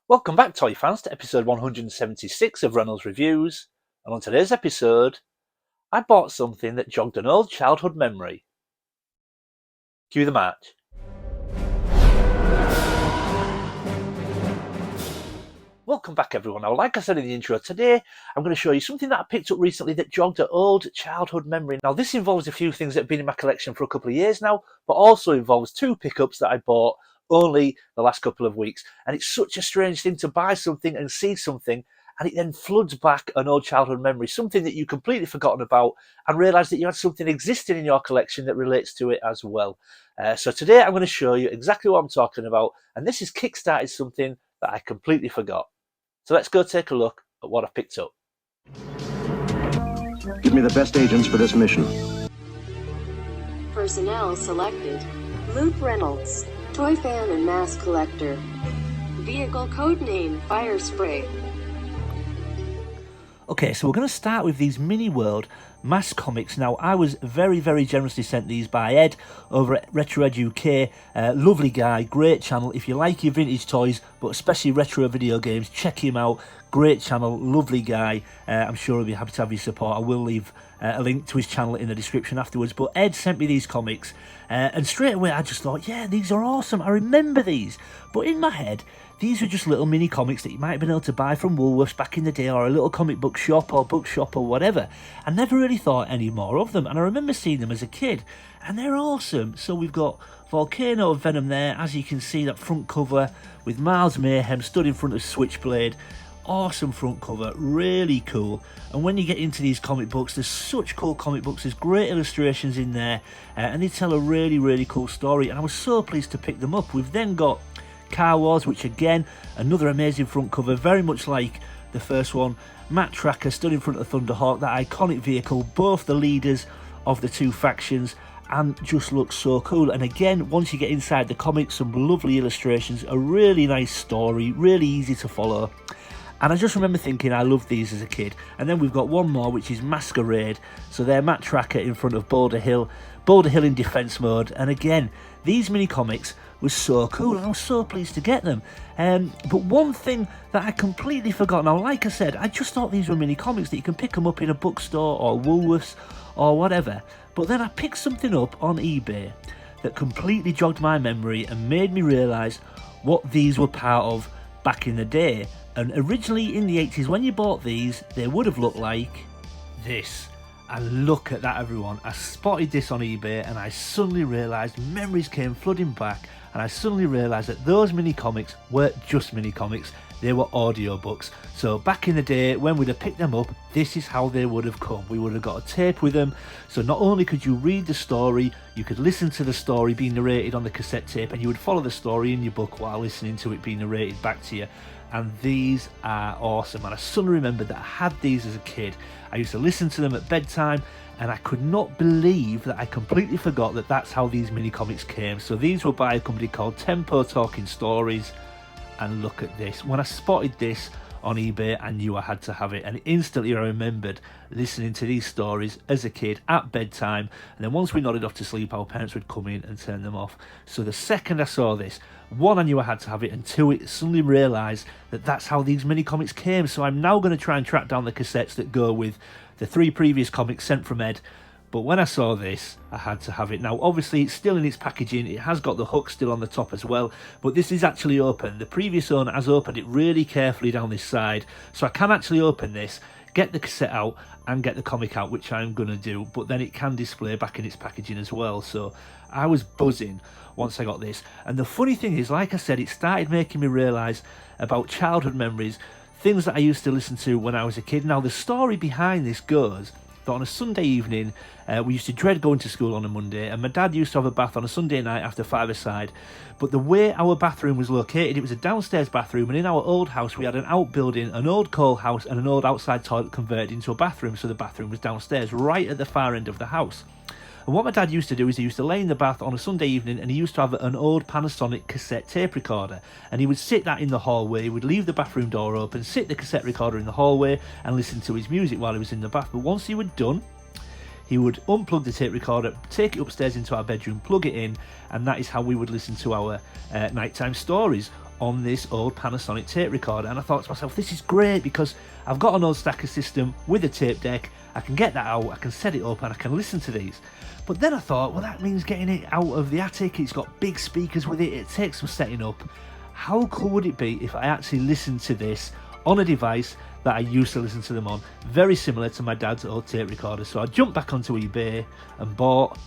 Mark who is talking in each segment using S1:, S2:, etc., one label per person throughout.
S1: Welcome back, toy fans, to episode 176 of Reynolds Reviews. And on today's episode, I bought something that jogged an old childhood memory. Cue the march. Welcome back, everyone. Now, like I said in the intro, today I'm going to show you something that I picked up recently that jogged an old childhood memory. Now, this involves a few things that have been in my collection for a couple of years now, but also involves two pickups that I bought only the last couple of weeks. And it's such a strange thing to buy something and see something, and it then floods back an old childhood memory, something that you completely forgotten about, and realise that you had something existing in your collection that relates to it as well. So today I'm going to show you exactly what I'm talking about, and this has kickstarted something that I completely forgot. So let's go take a look at what I've picked up.
S2: Give me the best agents for this mission.
S3: Personnel selected. Luke Reynolds, toy fan and mask collector. Vehicle codename Fire Spray.
S1: Okay, so we're going to start with these Mini World mass comics. Now, I was very, very generously sent these by Ed over at Retro Ed UK. Lovely guy, great channel. If you like your vintage toys, but especially retro video games, check him out. Great channel, lovely guy. I'm sure he'll be happy to have your support. I will leave a link to his channel in the description afterwards. But Ed sent me these comics, and straight away I just thought, yeah, these are awesome. I remember these. But in my head, these were just little mini comics that you might have been able to buy from Woolworths back in the day, or a little comic book shop or bookshop or whatever. I never really thought any more of them, and I remember seeing them as a kid, and they're awesome. So we've got Volcano of Venom there, as you can see, that front cover with Miles Mayhem stood in front of Switchblade. Awesome front cover, really cool. And when you get into these comic books, there's such cool comic books, there's great illustrations in there, and they tell a really, really cool story, and I was so pleased to pick them up. We've then got Car Wars, which again, another amazing front cover, very much like the first one. Matt Tracker stood in front of Thunderhawk, that iconic vehicle, both the leaders of the two factions, and just looks so cool. And again, once you get inside the comics, some lovely illustrations, a really nice story, really easy to follow. And I just remember thinking I loved these as a kid. And then we've got one more, which is Masquerade. So they're Matt Tracker in front of Boulder Hill in defense mode. And again, these mini comics was so cool, and I was so pleased to get them. But one thing that I completely forgot, now like I said, I just thought these were mini comics that you can pick them up in a bookstore or Woolworths or whatever. But then I picked something up on eBay that completely jogged my memory and made me realise what these were part of back in the day. And originally in the 80s, when you bought these, they would have looked like this. And look at that, everyone. I spotted this on eBay and I suddenly realised, memories came flooding back, and I suddenly realised that those mini comics weren't just mini comics, they were audiobooks. So back in the day, when we'd have picked them up, this is how they would have come. We would have got a tape with them, so not only could you read the story, you could listen to the story being narrated on the cassette tape, and you would follow the story in your book while listening to it being narrated back to you. And these are awesome, and I suddenly remembered that I had these as a kid. I used to listen to them at bedtime, and I could not believe that I completely forgot that that's how these mini comics came. So these were by a company called Tempo Talking Stories, and look at this. When I spotted this on eBay, I knew I had to have it, and instantly I remembered listening to these stories as a kid at bedtime, and then once we nodded off to sleep, our parents would come in and turn them off. So the second I saw this, one, I knew I had to have it, and two, it suddenly realised that that's how these mini comics came. So I'm now going to try and track down the cassettes that go with the three previous comics sent from Ed. But when I saw this, I had to have it. Now, obviously, it's still in its packaging. It has got the hook still on the top as well, but this is actually open. The previous owner has opened it really carefully down this side, so I can actually open this, get the cassette out, and get the comic out, which I'm going to do, but then it can display back in its packaging as well. So I was buzzing once I got this. And the funny thing is, like I said, it started making me realise about childhood memories, things that I used to listen to when I was a kid. Now, the story behind this goes that on a Sunday evening, we used to dread going to school on a Monday, and my dad used to have a bath on a Sunday night after five-a-side. But the way our bathroom was located, it was a downstairs bathroom, and in our old house we had an outbuilding, an old coal house, and an old outside toilet converted into a bathroom, so the bathroom was downstairs, right at the far end of the house. And what my dad used to do is he used to lay in the bath on a Sunday evening, and he used to have an old Panasonic cassette tape recorder, and he would sit that in the hallway. He would leave the bathroom door open, sit the cassette recorder in the hallway, and listen to his music while he was in the bath. But once he was done, he would unplug the tape recorder, take it upstairs into our bedroom, plug it in, and that is how we would listen to our nighttime stories. on this old Panasonic tape recorder, and I thought to myself, this is great because I've got an old stacker system with a tape deck. I can get that out, I can set it up, and I can listen to these. But then I thought, well, that means getting it out of the attic. It's got big speakers with it. It takes some setting up. How cool would it be if I actually listened to this on a device that I used to listen to them on? Very similar to my dad's old tape recorder. So I jumped back onto eBay and bought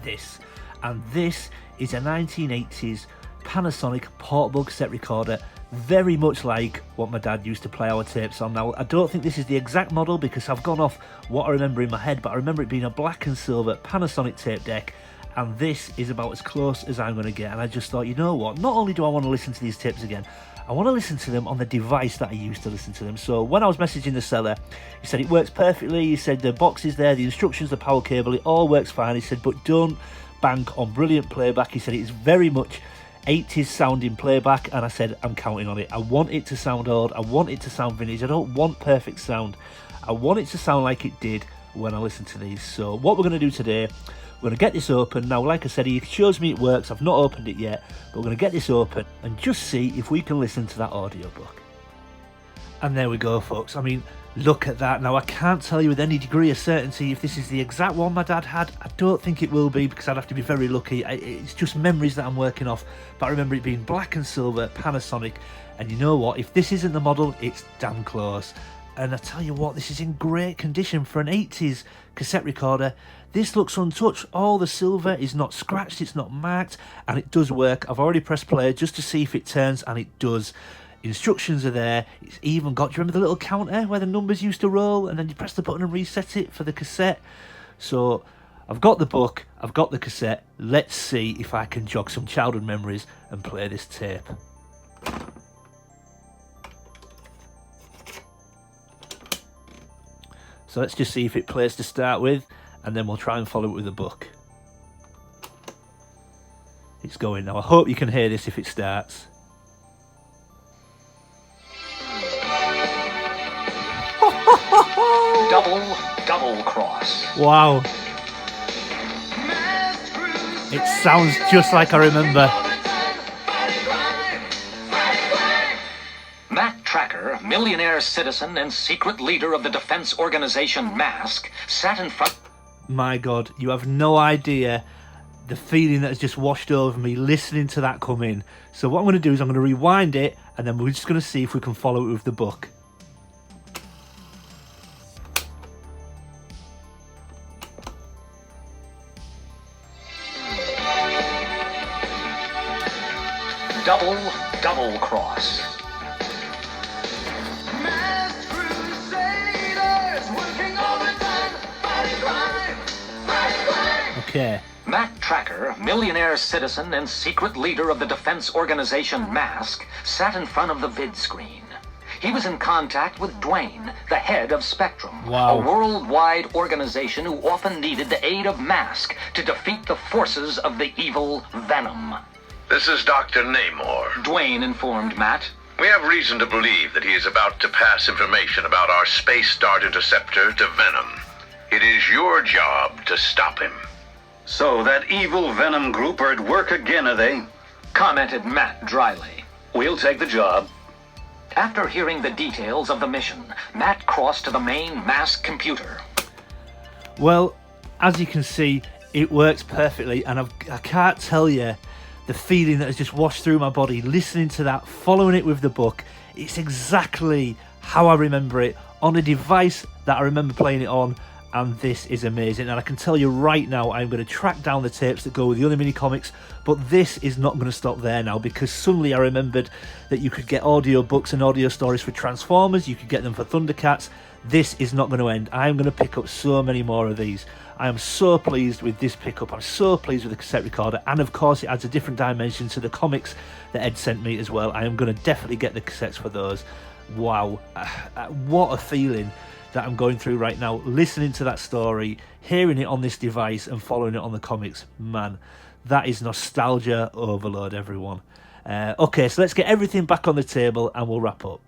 S1: this. And this is a 1980s Panasonic portable cassette recorder, very much like what my dad used to play our tapes on. Now, I don't think this is the exact model because I've gone off what I remember in my head, but I remember it being a black and silver Panasonic tape deck, and this is about as close as I'm going to get. And I just thought, you know what, not only do I want to listen to these tapes again, I want to listen to them on the device that I used to listen to them. So when I was messaging the seller, he said it works perfectly. He said the box is there, the instructions, the power cable, it all works fine. He said, but don't bank on brilliant playback. He said it's very much 80s sounding playback, and I said I'm counting on it. I want it to sound old, I want it to sound vintage. I don't want perfect sound, I want it to sound like it did when I listened to these. So what we're going to do today, we're going to get this open. Now, like I said, he shows me it works. I've not opened it yet, but we're going to get this open and just see if we can listen to that audiobook. And there we go, folks. I mean, look at that. Now, I can't tell you with any degree of certainty if this is the exact one my dad had. I don't think it will be because I'd have to be very lucky. It's just memories that I'm working off. But I remember it being black and silver, Panasonic. And you know what? If this isn't the model, it's damn close. And I tell you what, this is in great condition for an 80s cassette recorder. This looks untouched. All the silver is not scratched, it's not marked, and it does work. I've already pressed play just to see if it turns, and it does. Instructions are there. It's even got, do you remember the little counter where the numbers used to roll and then you press the button and reset it for the cassette? So I've got the book, I've got the cassette. Let's see if I can jog some childhood memories and play this tape. So let's just see if it plays to start with, and then we'll try and follow it with the book. It's going now. I hope you can hear this if it starts.
S4: Double cross.
S1: Wow. It sounds just like I remember.
S4: Matt Tracker, millionaire citizen and secret leader of the defense organization Mask, sat in front...
S1: My God, you have no idea the feeling that has just washed over me listening to that come in. So what I'm going to do is I'm going to rewind it, and then we're just going to see if we can follow it with the book.
S4: Double cross.
S1: Okay.
S4: Matt Tracker, millionaire citizen and secret leader of the defense organization Mask, sat in front of the vid screen. He was in contact with Dwayne, the head of Spectrum,
S1: Wow.
S4: a worldwide organization who often needed the aid of Mask to defeat the forces of the evil Venom.
S5: This is Dr. Namor.
S4: Dwayne informed Matt.
S5: We have reason to believe that he is about to pass information about our Space Dart Interceptor to Venom. It is your job to stop him.
S6: So that evil Venom group are at work again, are they?
S4: Commented Matt dryly.
S6: We'll take the job.
S4: After hearing the details of the mission, Matt crossed to the main Mask computer.
S1: Well, as you can see, it works perfectly, and I can't tell you the feeling that has just washed through my body listening to that, following it with the book. It's exactly how I remember it on a device that I remember playing it on, and this is amazing. And I can tell you right now, I'm going to track down the tapes that go with the other mini comics, but this is not going to stop there now, because suddenly I remembered that you could get audio books and audio stories for Transformers, you could get them for Thundercats. This is not going to end. I'm going to pick up so many more of these. I am so pleased with this pickup. I'm so pleased with the cassette recorder, and of course it adds a different dimension to the comics that Ed sent me as well. I am going to definitely get the cassettes for those. Wow, what a feeling that I'm going through right now, listening to that story, hearing it on this device and following it on the comics. Man, that is nostalgia overload, everyone. Okay, so let's get everything back on the table and we'll wrap up.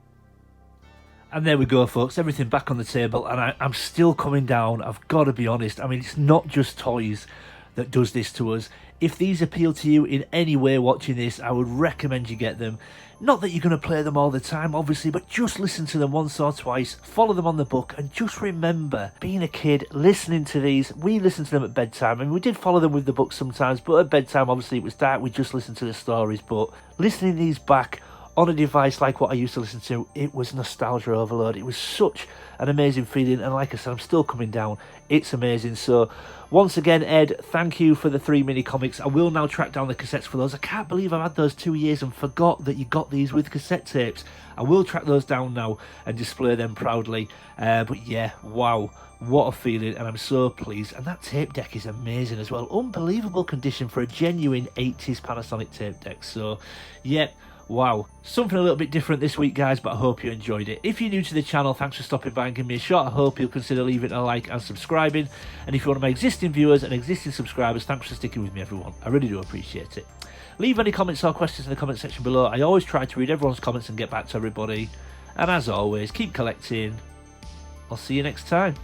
S1: And there we go, folks, everything back on the table, and I'm still coming down. I've got to be honest. I mean, it's not just toys that does this to us. If these appeal to you in any way watching this, I would recommend you get them. Not that you're going to play them all the time, obviously, but just listen to them once or twice, follow them on the book, and just remember, being a kid, listening to these, we listened to them at bedtime, and we did follow them with the book sometimes, but at bedtime, obviously, it was dark, we just listened to the stories, but listening these back on a device like what I used to listen to, it was nostalgia overload. It was such an amazing feeling, and like I said, I'm still coming down. It's amazing. So once again, Ed, thank you for the 3 mini comics. I will now track down the cassettes for those. I can't believe I've had those 2 years and forgot that you got these with cassette tapes. I will track those down now and display them proudly. But yeah, wow, what a feeling, and I'm so pleased. And that tape deck is amazing as well. Unbelievable condition for a genuine 80s Panasonic tape deck. So yeah, wow, something a little bit different this week, guys, but I hope you enjoyed it. If you're new to the channel, thanks for stopping by and giving me a shot. I hope you'll consider leaving a like and subscribing. And if you're one of my existing viewers and existing subscribers, thanks for sticking with me, everyone. I really do appreciate it. Leave any comments or questions in the comment section below. I always try to read everyone's comments and get back to everybody. And as always, keep collecting. I'll see you next time.